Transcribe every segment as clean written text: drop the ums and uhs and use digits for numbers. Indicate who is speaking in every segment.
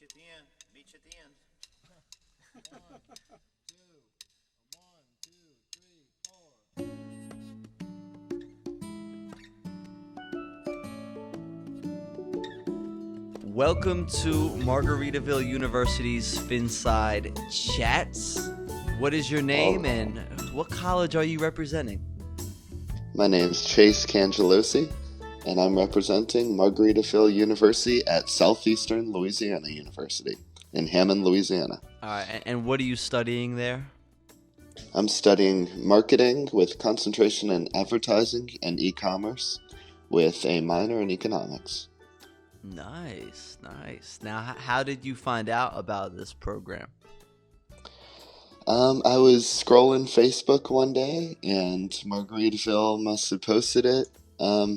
Speaker 1: you at the end. Meet you at the end.
Speaker 2: One, two, one, two, three, four.
Speaker 3: Welcome to Margaritaville University's Finside Chats. What is your name
Speaker 4: Oh,
Speaker 3: and what college are you representing?
Speaker 4: my name's Chase Cangelosi, and I'm representing Margaritaville University at Southeastern Louisiana University in Hammond, Louisiana.
Speaker 3: All right, and what are you studying there?
Speaker 4: I'm studying marketing with concentration in advertising and e-commerce with a minor in economics.
Speaker 3: Nice, nice. Now, how did you find out about this program?
Speaker 4: I was scrolling Facebook one day, and Margaritaville must have posted it.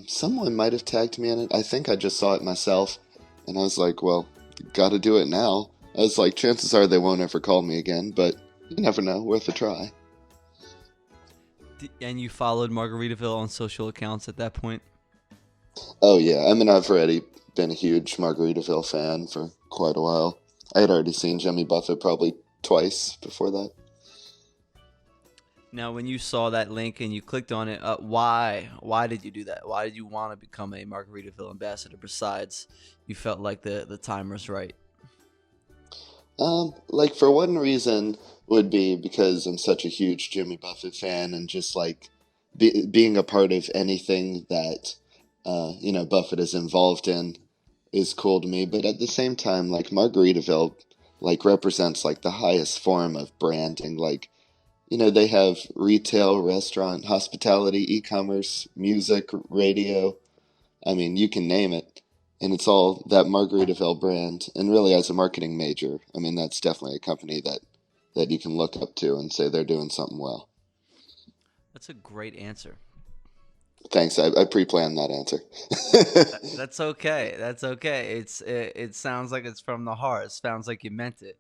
Speaker 4: Someone might have tagged me in it. I think I just saw it myself, and I was like, well, gotta do it now. I was like, chances are they won't ever call me again, but you never know, worth a try.
Speaker 3: And you followed Margaritaville on social accounts at that point?
Speaker 4: Oh yeah, I mean, I've already been a huge Margaritaville fan for quite a while. I had already seen Jimmy Buffett probably twice before that.
Speaker 3: Now, when you saw that link and you clicked on it, why? Why did you do that? Why did you want to become a Margaritaville ambassador? Besides, you felt like the time was right.
Speaker 4: Like for one reason would be because I'm such a huge Jimmy Buffett fan and just like being a part of anything that Buffett is involved in is cool to me. But at the same time, like Margaritaville like represents like the highest form of branding. Like they have retail, restaurant, hospitality, e-commerce, music, radio. I mean, you can name it. And it's all that Margaritaville brand. And really, as a marketing major, I mean, that's definitely a company that you can look up to and say they're doing something well.
Speaker 3: That's a great answer.
Speaker 4: Thanks. I pre-planned that answer.
Speaker 3: That's okay. That's okay. It sounds like it's from the heart. It sounds like you meant it.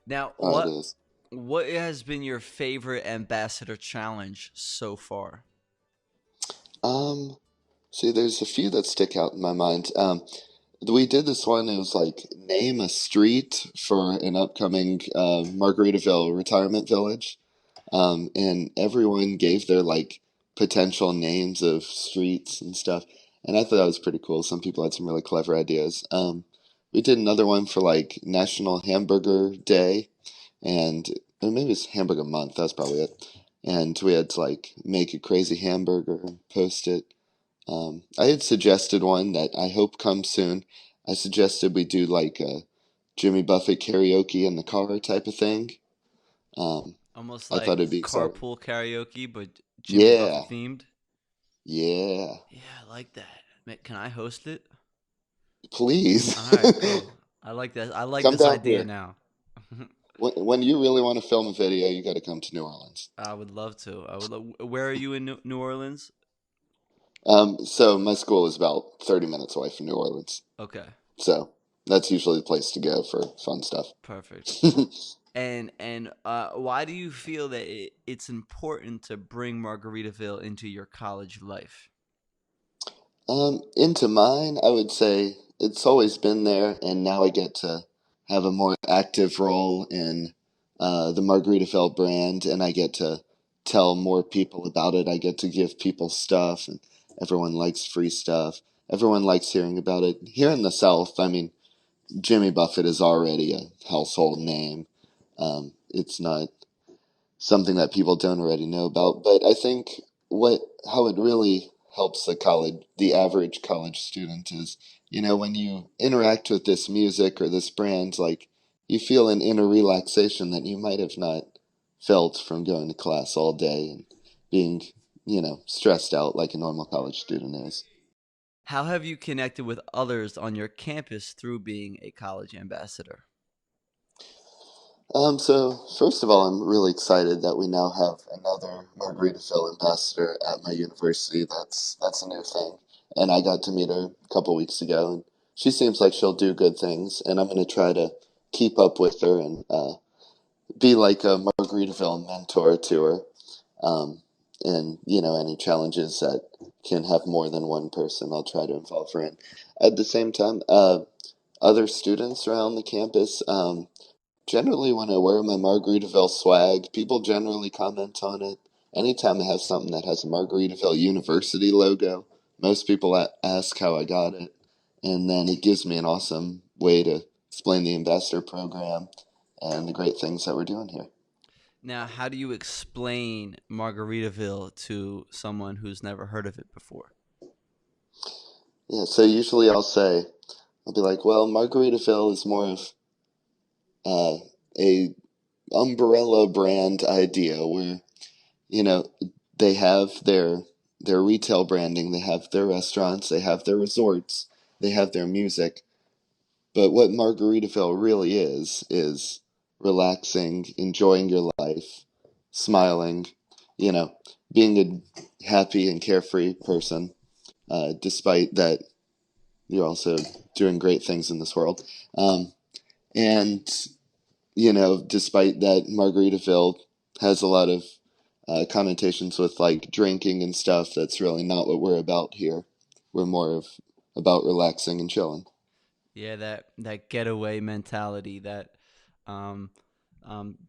Speaker 3: Now,
Speaker 4: Oh, it
Speaker 3: what
Speaker 4: is.
Speaker 3: what has been your favorite ambassador challenge so far?
Speaker 4: Um, See, there's a few that stick out in my mind. We did this one. It was like name a street for an upcoming Margaritaville retirement village. And everyone gave their like potential names of streets and stuff, and I thought that was pretty cool. Some people had some really clever ideas. We did another one for like National Hamburger Day, and or maybe it's Hamburger Month. That's probably it. And we had to like make a crazy hamburger and post it. I had suggested one that I hope comes soon. I suggested we do like a Jimmy Buffett karaoke in the car type of thing. Um,
Speaker 3: Almost
Speaker 4: I thought
Speaker 3: like
Speaker 4: it'd be exciting.
Speaker 3: carpool karaoke, but Jimmy
Speaker 4: Yeah,
Speaker 3: Buffett themed.
Speaker 4: yeah.
Speaker 3: Yeah, I like that. Can I host it?
Speaker 4: Please
Speaker 3: All right, cool. I like that. I like
Speaker 4: come
Speaker 3: this
Speaker 4: down
Speaker 3: idea
Speaker 4: here.
Speaker 3: now.
Speaker 4: When you really want to film a video, you got to come to New Orleans.
Speaker 3: I would love to. Where are you in New Orleans?
Speaker 4: So my school is about 30 minutes away from New Orleans.
Speaker 3: Okay,
Speaker 4: So that's usually the place to go for fun stuff.
Speaker 3: perfect. And why do you feel that it's important to bring Margaritaville into your college life?
Speaker 4: Into mine, I would say it's always been there, and now I get to have a more active role in the Margaritaville brand, and I get to tell more people about it. I get to give people stuff, and everyone likes free stuff. Everyone likes hearing about it. Here in the South, I mean, Jimmy Buffett is already a household name. It's not something that people don't already know about. But I think what how it really helps the average college student is, when you interact with this music or this brand, like you feel an inner relaxation that you might have not felt from going to class all day and being, stressed out like a normal college student is.
Speaker 3: How have you connected with others on your campus through being a college ambassador?
Speaker 4: So first of all, I'm really excited that we now have another Margaritaville ambassador at my university. That's a new thing, and I got to meet her a couple weeks ago, and she seems like she'll do good things. And I'm going to try to keep up with her and be like a Margaritaville mentor to her. And any challenges that can have more than one person, I'll try to involve her in. At the same time, other students around the campus. Generally, when I wear my Margaritaville swag, people generally comment on it. Anytime I have something that has a Margaritaville University logo, most people ask how I got it. And then it gives me an awesome way to explain the ambassador program and the great things that we're doing here.
Speaker 3: Now, how do you explain Margaritaville to someone who's never heard of it before?
Speaker 4: Yeah, so usually I'll be like, well, Margaritaville is more of uh, a umbrella brand idea where, you know, they have their retail branding, they have their restaurants, they have their resorts, they have their music. But what Margaritaville really is relaxing, enjoying your life, smiling, you know, being a happy and carefree person, despite that you're also doing great things in this world. And despite that, Margaritaville has a lot of connotations with like drinking and stuff. That's really not what we're about here. We're more of about relaxing and chilling.
Speaker 3: Yeah, that getaway mentality, that um,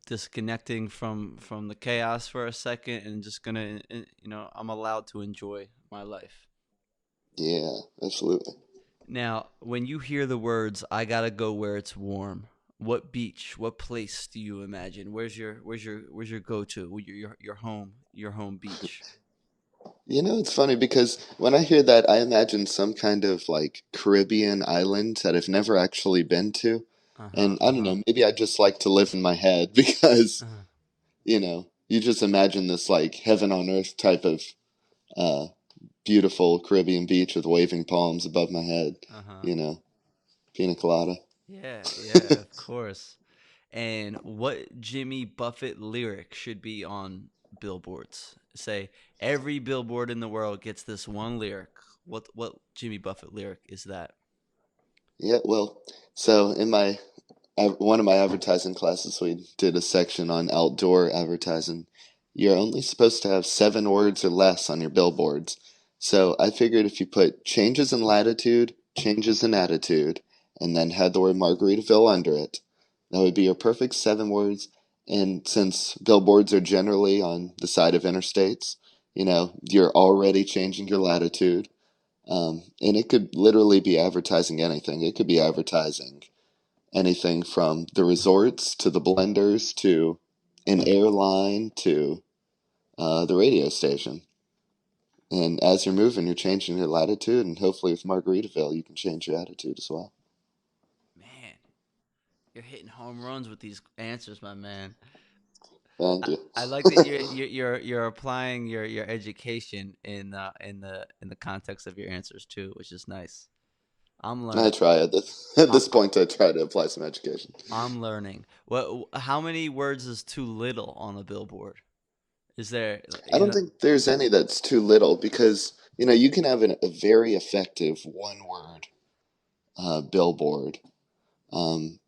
Speaker 3: disconnecting from the chaos for a second and just gonna, I'm allowed to enjoy my life.
Speaker 4: Yeah, absolutely.
Speaker 3: Now, when you hear the words "I gotta go where it's warm," what beach, what place do you imagine? Where's your go to? Your home beach.
Speaker 4: It's funny because when I hear that, I imagine some kind of like Caribbean island that I've never actually been to.
Speaker 3: Uh huh.
Speaker 4: And I
Speaker 3: Uh
Speaker 4: don't
Speaker 3: huh.
Speaker 4: know, maybe I just like to live in my head because,
Speaker 3: Uh
Speaker 4: you just imagine this like heaven on earth type of uh, beautiful Caribbean beach with waving palms above my head,
Speaker 3: huh.
Speaker 4: you know, pina colada.
Speaker 3: Yeah. Yeah. Of course. And what Jimmy Buffett lyric should be on billboards? Say every billboard in the world gets this one lyric. What Jimmy Buffett lyric is that?
Speaker 4: Yeah, well, so in one of my advertising classes, we did a section on outdoor advertising. You're only supposed to have 7 words or less on your billboards. So I figured if you put changes in latitude, changes in attitude, and then had the word Margaritaville under it, that would be your perfect 7 words. And since billboards are generally on the side of interstates, you're already changing your latitude. And it could literally be advertising anything. It could be advertising anything from the resorts to the blenders to an airline to the radio station. And as you're moving, you're changing your latitude, and hopefully with Margaritaville, you can change your attitude as well.
Speaker 3: Man, you're hitting home runs with these answers, my man.
Speaker 4: Thank
Speaker 3: I,
Speaker 4: you.
Speaker 3: I like that you're applying your education in the context of your answers too, which is nice. I'm
Speaker 4: I
Speaker 3: learning.
Speaker 4: try at
Speaker 3: I'm
Speaker 4: this point. I try to apply some education.
Speaker 3: I'm learning. What? How many words is too little on a billboard? Is there?
Speaker 4: I don't think there's any that's too little because you can have a very effective one-word billboard. Um,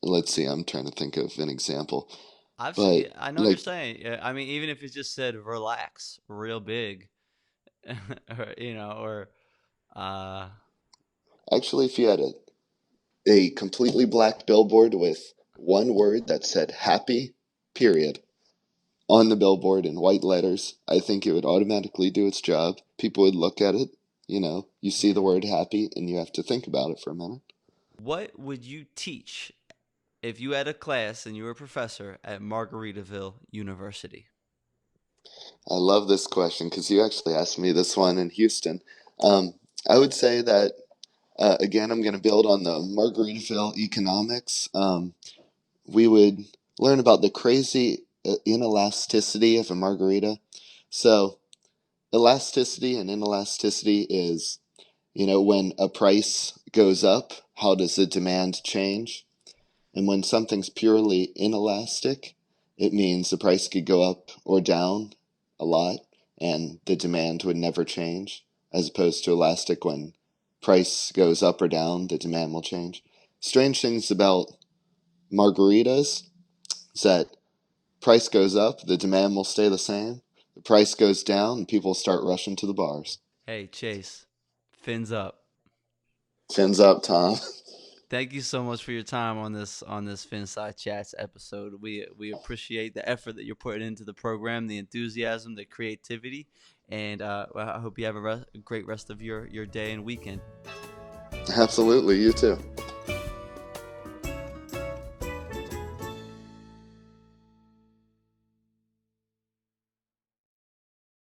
Speaker 4: let's see. I'm trying to think of an example,
Speaker 3: I've
Speaker 4: but
Speaker 3: seen. I know what you're
Speaker 4: like
Speaker 3: saying. Yeah, I mean, even if it just said "relax" real big, or uh,
Speaker 4: actually, if you had a completely black billboard with one word that said happy, period, on the billboard in white letters, I think it would automatically do its job. People would look at it, you see the
Speaker 3: yeah.
Speaker 4: word happy and you have to think about it for a minute.
Speaker 3: What would you teach if you had a class and you were a professor at Margaritaville University?
Speaker 4: I love this question because you actually asked me this one in Houston. Um, I would say that, again, I'm going to build on the Margaritaville economics. We would learn about the crazy inelasticity of a margarita. So, elasticity and inelasticity is, when a price goes up, how does the demand change? And when something's purely inelastic, it means the price could go up or down a lot and the demand would never change, as opposed to elastic when price goes up or down, the demand will change. Strange things about margaritas is that price goes up, the demand will stay the same. The price goes down, and people start rushing to the bars.
Speaker 3: Hey, Chase, fins up.
Speaker 4: Fins up, Tom.
Speaker 3: Thank you so much for your time on this Finside Chats episode. We appreciate the effort that you're putting into the program, the enthusiasm, the creativity, and I hope you have a great rest of your day and weekend.
Speaker 4: Absolutely, you too.